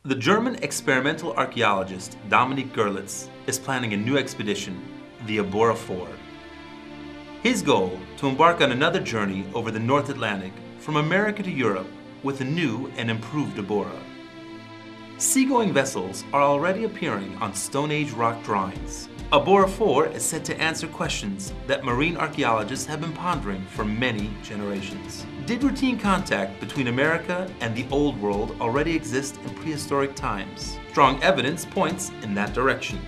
The German experimental archaeologist Dominique Görlitz is planning a new expedition, the Abora 4. His goal, to embark on another journey over the North Atlantic from America to Europe with a new and improved Abora. Seagoing vessels are already appearing on Stone Age rock drawings. Abora 4 is said to answer questions that marine archaeologists have been pondering for many generations. Did routine contact between America and the Old World already exist in prehistoric times? Strong evidence points in that direction.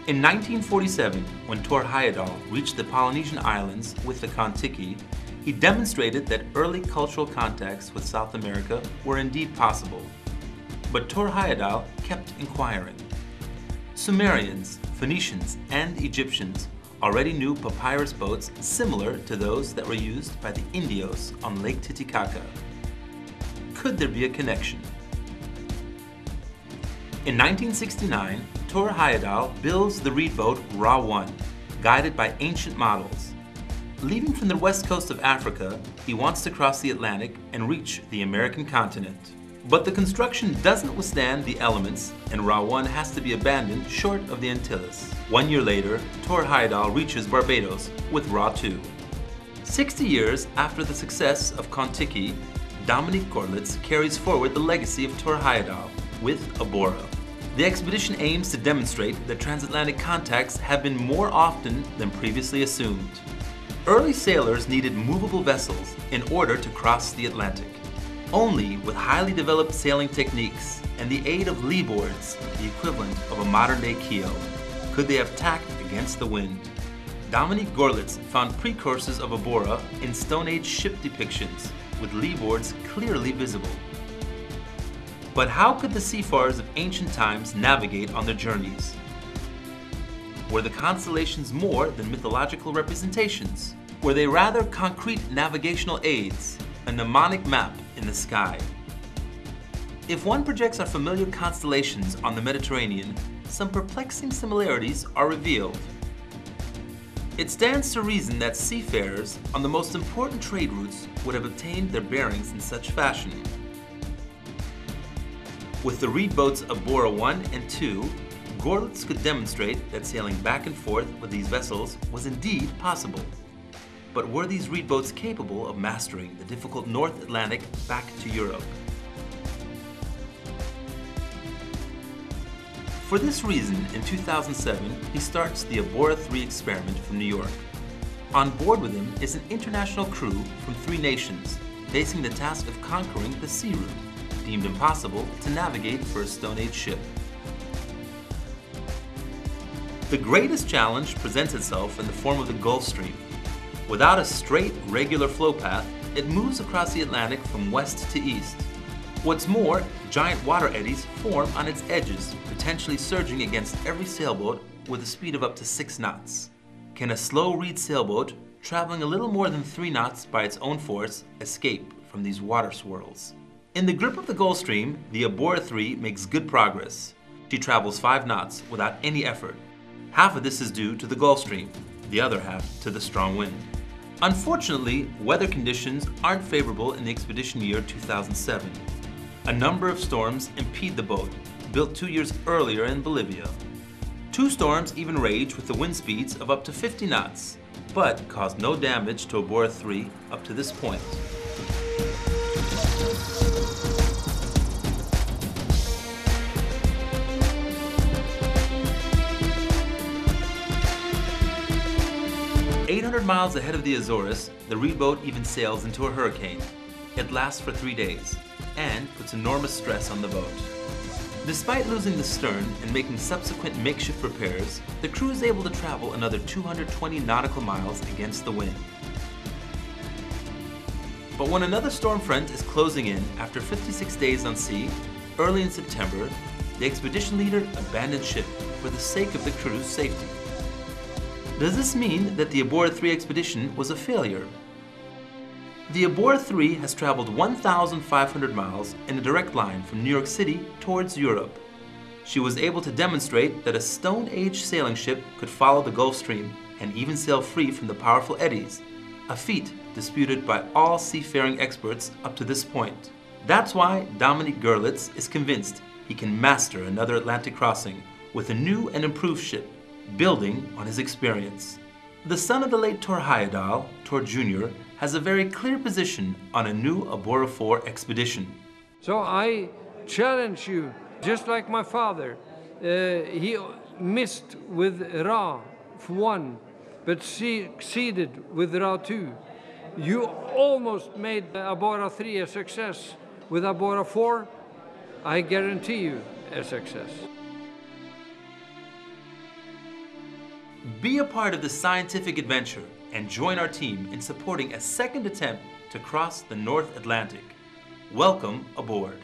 In 1947, when Thor Heyerdahl reached the Polynesian islands with the Kon-Tiki, he demonstrated that early cultural contacts with South America were indeed possible. But Thor Heyerdahl kept inquiring. Sumerians, Phoenicians, and Egyptians already knew papyrus boats similar to those that were used by the Indios on Lake Titicaca. Could there be a connection? In 1969, Thor Heyerdahl builds the reed boat Ra 1, guided by ancient models. Leaving from the west coast of Africa, he wants to cross the Atlantic and reach the American continent. But the construction doesn't withstand the elements, and Ra 1 has to be abandoned short of the Antilles. 1 year later, Thor Heyerdahl reaches Barbados with Ra 2. 60 years after the success of Kon-Tiki, Dominique Görlitz carries forward the legacy of Thor Heyerdahl with Abora. The expedition aims to demonstrate that transatlantic contacts have been more often than previously assumed. Early sailors needed movable vessels in order to cross the Atlantic. Only with highly developed sailing techniques and the aid of lee boards, the equivalent of a modern-day keel, could they have tacked against the wind. Dominique Görlitz found precursors of Abora in Stone Age ship depictions, with lee boards clearly visible. But how could the seafarers of ancient times navigate on their journeys? Were the constellations more than mythological representations? Were they rather concrete navigational aids, a mnemonic map in the sky? If one projects our familiar constellations on the Mediterranean, some perplexing similarities are revealed. It stands to reason that seafarers on the most important trade routes would have obtained their bearings in such fashion. With the reed boats Abora 1 and 2, Görlitz could demonstrate that sailing back and forth with these vessels was indeed possible. But were these reed boats capable of mastering the difficult North Atlantic back to Europe? For this reason, in 2007, he starts the Abora 3 experiment from New York. On board with him is an international crew from 3 nations, facing the task of conquering the sea route, deemed impossible to navigate for a Stone Age ship. The greatest challenge presents itself in the form of the Gulf Stream. Without a straight, regular flow path, it moves across the Atlantic from west to east. What's more, giant water eddies form on its edges, potentially surging against every sailboat with a speed of up to 6 knots. Can a slow reed sailboat, traveling a little more than 3 knots by its own force, escape from these water swirls? In the grip of the Gulf Stream, the Abora 3 makes good progress. She travels 5 knots without any effort. Half of this is due to the Gulf Stream, the other half to the strong wind. Unfortunately, weather conditions aren't favorable in the expedition year 2007. A number of storms impede the boat, built 2 years earlier in Bolivia. 2 storms even rage with the wind speeds of up to 50 knots, but caused no damage to Abora 3 up to this point. "800 miles ahead of the Azores, the reed boat even sails into a hurricane. It lasts for 3 days and puts enormous stress on the boat. Despite losing the stern and making subsequent makeshift repairs, the crew is able to travel another 220 nautical miles against the wind. But when another storm front is closing in after 56 days on sea, early in September, the expedition leader abandoned ship for the sake of the crew's safety. Does this mean that the Abora 3 expedition was a failure? The Abora 3 has traveled 1,500 miles in a direct line from New York City towards Europe. She was able to demonstrate that a Stone Age sailing ship could follow the Gulf Stream and even sail free from the powerful eddies, a feat disputed by all seafaring experts up to this point. That's why Dominique Görlitz is convinced he can master another Atlantic crossing with a new and improved ship, building on his experience. The son of the late Tor Heyerdahl, Tor Jr., has a very clear position on a new Abora 4 expedition. So I challenge you, just like my father. He missed with Ra 1, but succeeded with Ra 2. You almost made Abora 3 a success. With Abora 4, I guarantee you a success. Be a part of the scientific adventure and join our team in supporting a second attempt to cross the North Atlantic. Welcome aboard.